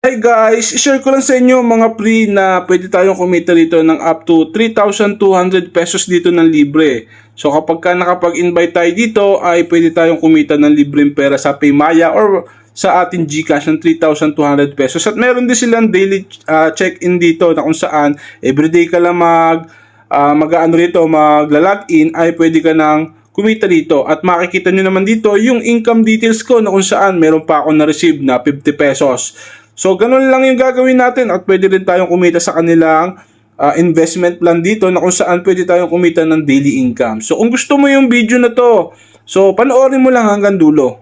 Hi guys, i-share ko lang sa inyo mga pre na pwede tayong kumita dito ng up to 3,200 pesos dito ng libre. So kapag ka nakapag-invite tayo dito ay pwede tayong kumita ng libreng pera sa Paymaya or sa ating GCash ng 3,200 pesos. At meron din silang daily check-in dito na kung saan everyday ka lang magla-login ay pwede ka nang kumita dito. At makikita nyo naman dito yung income details ko na kung saan meron pa ako na-receive na 50 pesos. So, ganun lang yung gagawin natin at pwede rin tayong kumita sa kanilang investment plan dito na kung saan pwede tayong kumita ng daily income. So, kung gusto mo yung video na to, so panoorin mo lang hanggang dulo.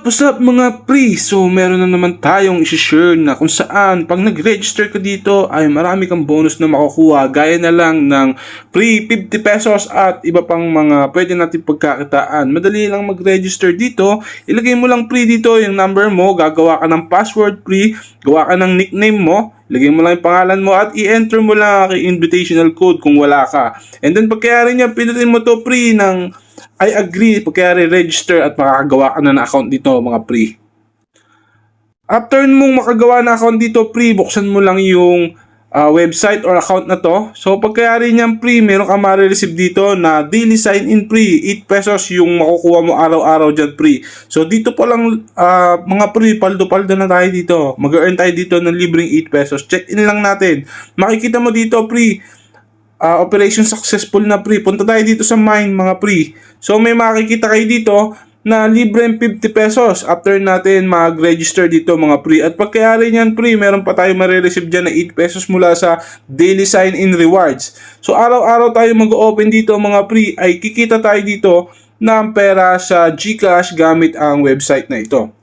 What's up mga pre? So meron na naman tayong isi-share na kung saan pag nag-register ka dito ay marami kang bonus na makukuha gaya na lang ng free 50 pesos at iba pang mga pwede natin pagkakitaan. Madali lang mag-register dito. Ilagay mo lang pre dito yung number mo, gagawa ka ng password pre, gawa ka ng nickname mo, ilagay mo lang yung pangalan mo at i-enter mo lang ang invitational code kung wala ka. And then pagkayari niya, pinutin mo to pre ng I agree pagka re-register at makakagawa ka na ng account dito mga pre. After mong makagawa na account dito pre, buksan mo lang yung website or account na to. So pagkayari niyan pre, meron ka ma-receive dito na daily sign-in pre. 8 pesos yung makukuha mo araw-araw dyan pre. So dito po lang mga pre, paldo-paldo na tayo dito. Mag-earn tayo dito ng libreng 8 pesos. Check-in lang natin. Makikita mo dito pre, operation successful na pre. Punta tayo dito sa mine mga pre. So may makikita kayo dito na libreng 50 pesos after natin mag-register dito mga pre. At pagkayari niyan pre, meron pa tayo marireceive dyan na 8 pesos mula sa daily sign-in rewards. So araw-araw tayo mag-open dito mga pre, ay kikita tayo dito ng pera sa GCash gamit ang website na ito.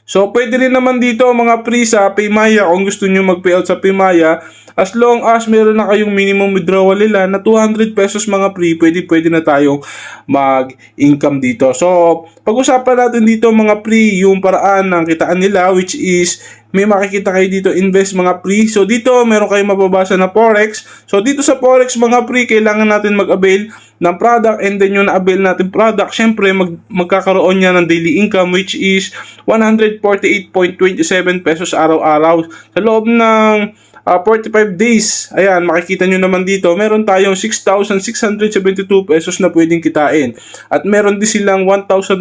So pwede rin naman dito mga pre sa Paymaya kung gusto nyo mag-payout sa Paymaya. As long as meron na kayong minimum withdrawal nila na 200 pesos mga pre, pwede na tayong mag-income dito. So, pag-usapan natin dito mga pre, yung paraan ng kitaan nila which is may makikita kayo dito invest mga pre. So, dito meron kayong mababasa na Forex. So, dito sa Forex mga pre, kailangan natin mag-avail ng product and then yung na-avail natin product, syempre magkakaroon niya ng daily income which is 148.27 pesos araw-araw. Sa loob ng 45 days, ayan, makikita nyo naman dito, meron tayong 6,672 pesos na pwedeng kitain. At meron din silang 1,150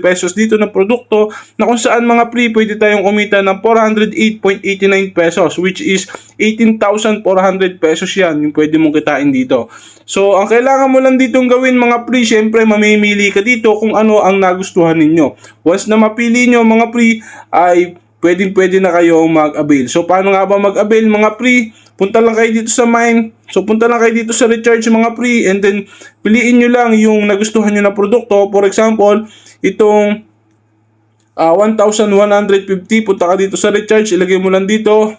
pesos dito na produkto na kung saan mga pre, pwede tayong kumita ng 408.89 pesos which is 18,400 pesos yan, yung pwede mong kitain dito. So, ang kailangan mo lang ditong gawin mga pre, syempre mamimili ka dito kung ano ang nagustuhan ninyo. Once na mapili nyo mga pre, ay pwede na kayong mag-avail. So, paano nga ba mag-avail mga pre? Punta lang kayo dito sa mine. So, punta lang kayo dito sa recharge mga pre. And then, piliin nyo lang yung nagustuhan nyo na produkto. For example, itong 1,150. Punta ka dito sa recharge. Ilagay mo lang dito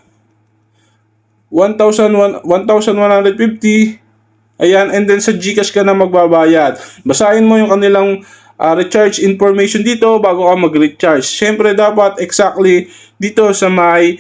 1,150. Ayan. And then, sa GCash ka na magbabayad. Basahin mo yung kanilang recharge information dito bago ka mag-recharge. Siyempre dapat exactly dito sa may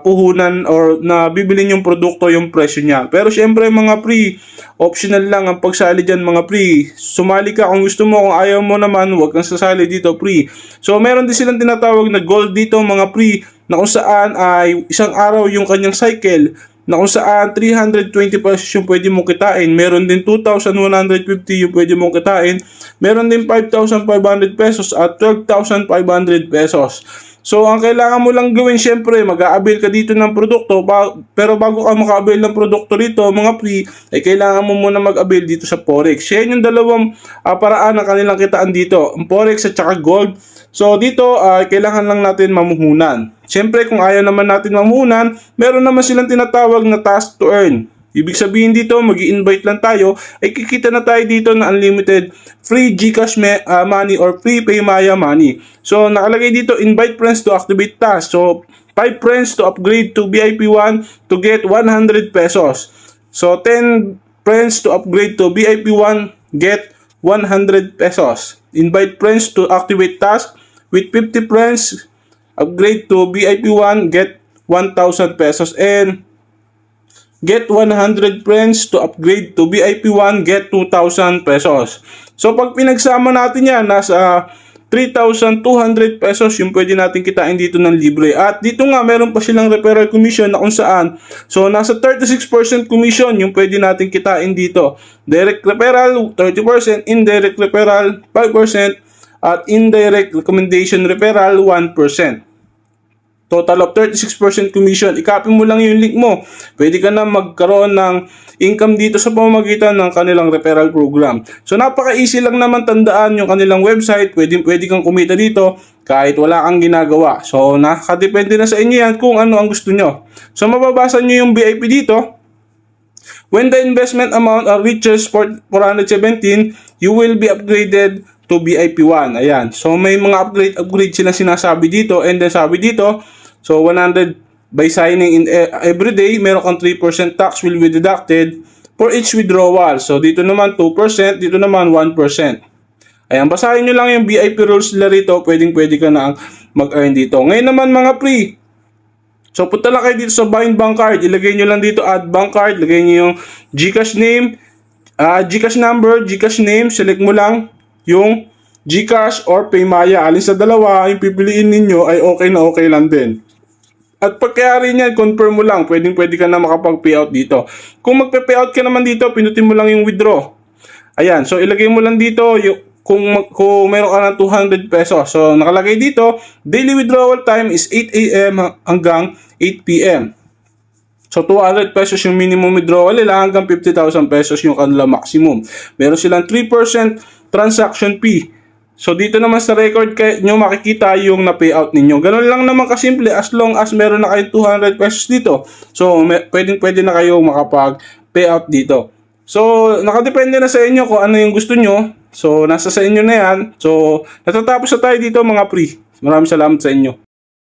puhunan or na bibilin yung produkto yung presyo niya. Pero siyempre mga pre, optional lang ang pagsali dyan mga pre. Sumali ka kung gusto mo, kung ayaw mo naman, huwag kang sasali dito pre. So meron din silang tinatawag na gold dito mga pre, na kung saan ay isang araw yung kanyang cycle, na kung saan 320 pesos yung pwede mong kitain. Meron din 2,150 yung pwede mong kitain. Meron din 5,500 pesos at 12,500 pesos. So, ang kailangan mo lang gawin, syempre, mag-a-avail ka dito ng produkto. Pero bago ka maka-avail ng produkto dito, mga pre, ay kailangan mo muna mag-avail dito sa Forex. Yan yung dalawang paraan ng kanilang kitaan dito. Ang Forex at saka Gold. So, dito, kailangan lang natin mamuhunan. Syempre, kung ayaw naman natin mamuhunan, meron naman silang tinatawag na task to earn. Ibig sabihin dito, mag-i-invite lang tayo, ay kikita na tayo dito na unlimited free GCash money or free Paymaya money. So, nakalagay dito, invite friends to activate task. So, 5 friends to upgrade to VIP 1 to get 100 pesos. So, 10 friends to upgrade to VIP 1 get 100 pesos. Invite friends to activate task with 50 friends, upgrade to VIP 1 get 1,000 pesos. And get 100 friends to upgrade to VIP 1, get 2,000 pesos. So pag pinagsama natin yan, nasa 3,200 pesos yung pwede natin kitain dito ng libre. At dito nga, meron pa silang referral commission na kung saan. So, nasa 36% commission yung pwede natin kitain dito. Direct referral, 30%. Indirect referral, 5%. At indirect recommendation referral, 1%. Total of 36% commission. I-copy mo lang yung link mo. Pwede ka na magkaroon ng income dito sa pamamagitan ng kanilang referral program. So napaka-easy lang naman tandaan yung kanilang website. Pwede kang kumita dito kahit wala kang ginagawa. So nakadepende na sa inyo yan kung ano ang gusto nyo. So mababasa nyo yung VIP dito. When the investment amount reaches 417, you will be upgraded to VIP 1. Ayan. So may mga upgrade sila sinasabi dito, and then sabi dito, so 100 by signing in every day, meron kang 3% tax will be deducted for each withdrawal. So dito naman 2%, dito naman 1%. Ayan, basahin nyo lang yung VIP rules nila rito, pwede ka na mag-earn dito. Ngayon naman mga pre, so punta lang kayo dito sa Bind Bank Card, ilagay nyo lang dito add bank card, lagay nyo yung GCash name, GCash number, GCash name, select mo lang yung GCash or Paymaya. Alin sa dalawa yung pipiliin ninyo ay okay na okay lang din. At pagkayari niyan, confirm mo lang, pwede ka na makapag-payout dito. Kung magpe-payout ka naman dito, pinutin mo lang yung withdraw. Ayan, so ilagay mo lang dito yung kung meron ka ng 200 pesos. So nakalagay dito, daily withdrawal time is 8 AM hanggang 8 PM. So 200 pesos yung minimum withdrawal nila hanggang 50,000 pesos yung kanila maximum. Meron silang 3% transaction fee. So dito naman sa record nyo makikita yung na-payout ninyo. Ganun lang naman kasimple as long as meron na kayo 200 pesos dito. So pwede na kayo makapag-payout dito. So nakadepende na sa inyo kung ano yung gusto nyo. So nasa sa inyo na yan. So natatapos na tayo dito mga pre. Maraming salamat sa inyo.